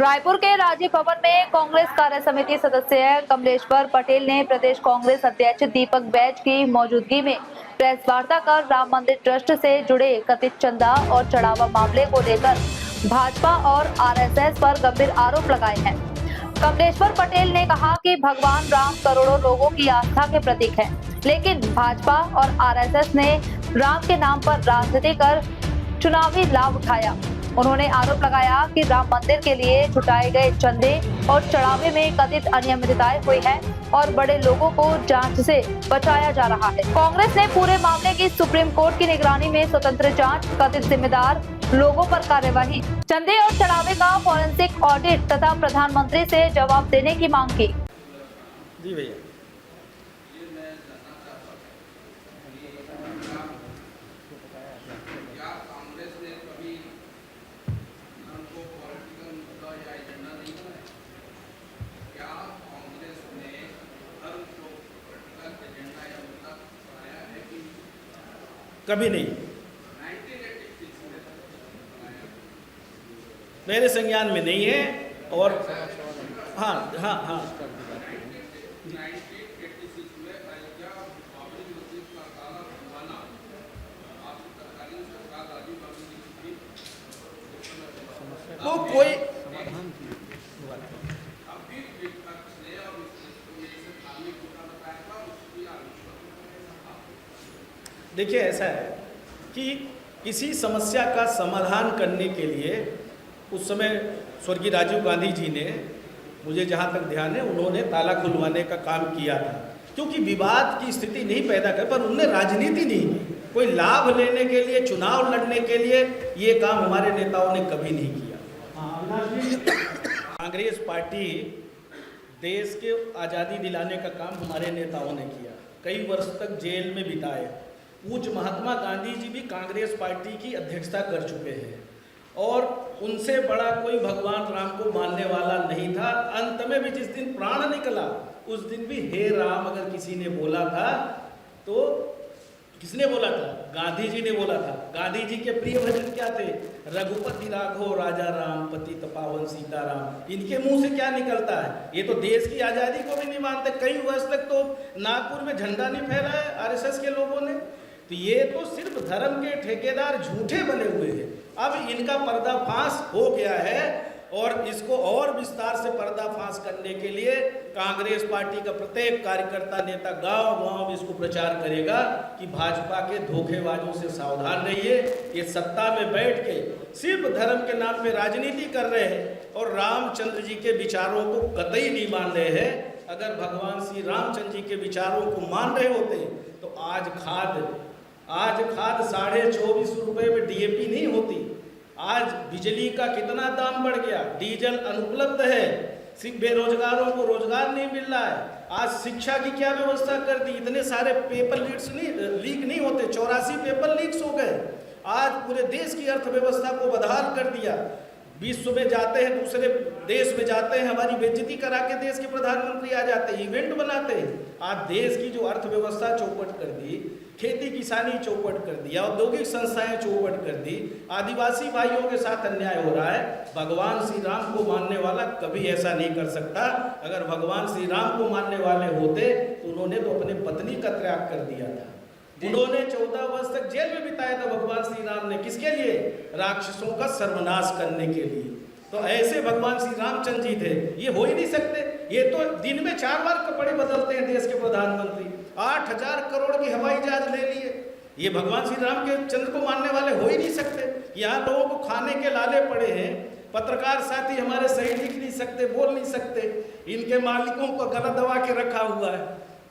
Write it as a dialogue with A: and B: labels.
A: रायपुर के राजीव भवन में कांग्रेस कार्य समिति सदस्य कमलेश्वर पटेल ने प्रदेश कांग्रेस अध्यक्ष दीपक बैज की मौजूदगी में प्रेस वार्ता कर राम मंदिर ट्रस्ट से जुड़े कथित चंदा और चढ़ावा मामले को लेकर भाजपा और आरएसएस पर गंभीर आरोप लगाए हैं। कमलेश्वर पटेल ने कहा कि भगवान राम करोड़ों लोगों की आस्था के प्रतीक है, लेकिन भाजपा और आरएसएस ने राम के नाम पर राजनीति कर चुनावी लाभ उठाया। उन्होंने आरोप लगाया कि राम मंदिर के लिए जुटाए गए चंदे और चढ़ावे में कथित अनियमितताएं हुई हैं और बड़े लोगों को जांच से बचाया जा रहा है। कांग्रेस ने पूरे मामले की सुप्रीम कोर्ट की निगरानी में स्वतंत्र जांच, कथित जिम्मेदार लोगों पर कार्यवाही, चंदे और चढ़ावे का फॉरेंसिक ऑडिट तथा प्रधानमंत्री से जवाब देने की मांग की।
B: जी भैया, कभी नहीं, मेरे संज्ञान में नहीं है। और हाँ हाँ हाँ, वो कोई देखिए, ऐसा है कि किसी समस्या का समाधान करने के लिए उस समय स्वर्गीय राजीव गांधी जी ने, मुझे जहाँ तक ध्यान है, उन्होंने ताला खुलवाने का काम किया था, क्योंकि विवाद की स्थिति नहीं पैदा कर, पर उन्होंने राजनीति नहीं की। कोई लाभ लेने के लिए, चुनाव लड़ने के लिए ये काम हमारे नेताओं ने कभी नहीं किया। कांग्रेस पार्टी देश के आज़ादी दिलाने का काम हमारे नेताओं ने किया, कई वर्ष तक जेल में बिताए। पूज्य महात्मा गांधी जी भी कांग्रेस पार्टी की अध्यक्षता कर चुके हैं और उनसे बड़ा कोई भगवान राम को मानने वाला नहीं था। अंत में भी जिस दिन प्राण निकला उस दिन भी हे राम अगर किसी ने बोला था तो किसने बोला था? गांधी जी ने बोला था। गांधी जी के प्रिय भजन क्या थे? रघुपति राघव राजा राम, पतित पावन सीताराम। इनके मुंह से क्या निकलता है? ये तो देश की आज़ादी को भी नहीं मानते। कई वर्ष तक तो नागपुर में झंडा नहीं फहराया आरएसएस के लोगों ने। तो ये तो सिर्फ धर्म के ठेकेदार झूठे बने हुए हैं। अब इनका पर्दाफाश हो गया है और इसको और विस्तार से पर्दाफाश करने के लिए कांग्रेस पार्टी का प्रत्येक कार्यकर्ता, नेता गांव-गांव में इसको प्रचार करेगा कि भाजपा के धोखेबाजों से सावधान रहिए। ये सत्ता में बैठ के सिर्फ धर्म के नाम पे राजनीति कर रहे हैं और रामचंद्र जी के विचारों को कतई नहीं मान रहे हैं। अगर भगवान श्री रामचंद्र जी के विचारों को मान रहे होते तो आज खाद 24.5 रुपए में डीएपी नहीं होती। आज बिजली का कितना दाम बढ़ गया, डीजल अनुपलब्ध है, सिर्फ बेरोजगारों को रोजगार नहीं मिल रहा है। आज शिक्षा की क्या व्यवस्था कर दी? इतने सारे पेपर लीक नहीं होते, 84 पेपर लीक्स हो गए। आज पूरे देश की अर्थव्यवस्था को बदहाल कर दिया। विश्व में जाते हैं, दूसरे देश में जाते हैं, हमारी बेइज्जती करा के देश के प्रधानमंत्री आ जाते हैं, इवेंट बनाते हैं। आज देश की जो अर्थव्यवस्था चौपट कर दी, खेती किसानी चौपट कर दिया, औद्योगिक संस्थाएं चौपट कर दी, आदिवासी भाइयों के साथ अन्याय हो रहा है। भगवान श्री राम को मानने वाला कभी ऐसा नहीं कर सकता। अगर भगवान श्री राम को मानने वाले होते तो उन्होंने तो अपने पत्नी का त्याग कर दिया था। उन्होंने 14 वर्ष तक जेल में बिताया था भगवान श्री राम ने। किसके लिए? राक्षसों का सर्वनाश करने के लिए। तो ऐसे भगवान श्री रामचंद्र जी थे, ये हो ही नहीं सकते। ये तो दिन में 4 बार कपड़े बदलते हैं देश के प्रधानमंत्री। 8,000 करोड़ की हवाई जहाज ले लिए। ये भगवान श्री राम के चंद्र को मानने वाले हो ही नहीं सकते। यहाँ लोगों को खाने के लाले पड़े हैं, पत्रकार साथी हमारे सही लिख नहीं सकते, बोल नहीं सकते, इनके मालिकों को गला दबा के रखा हुआ है।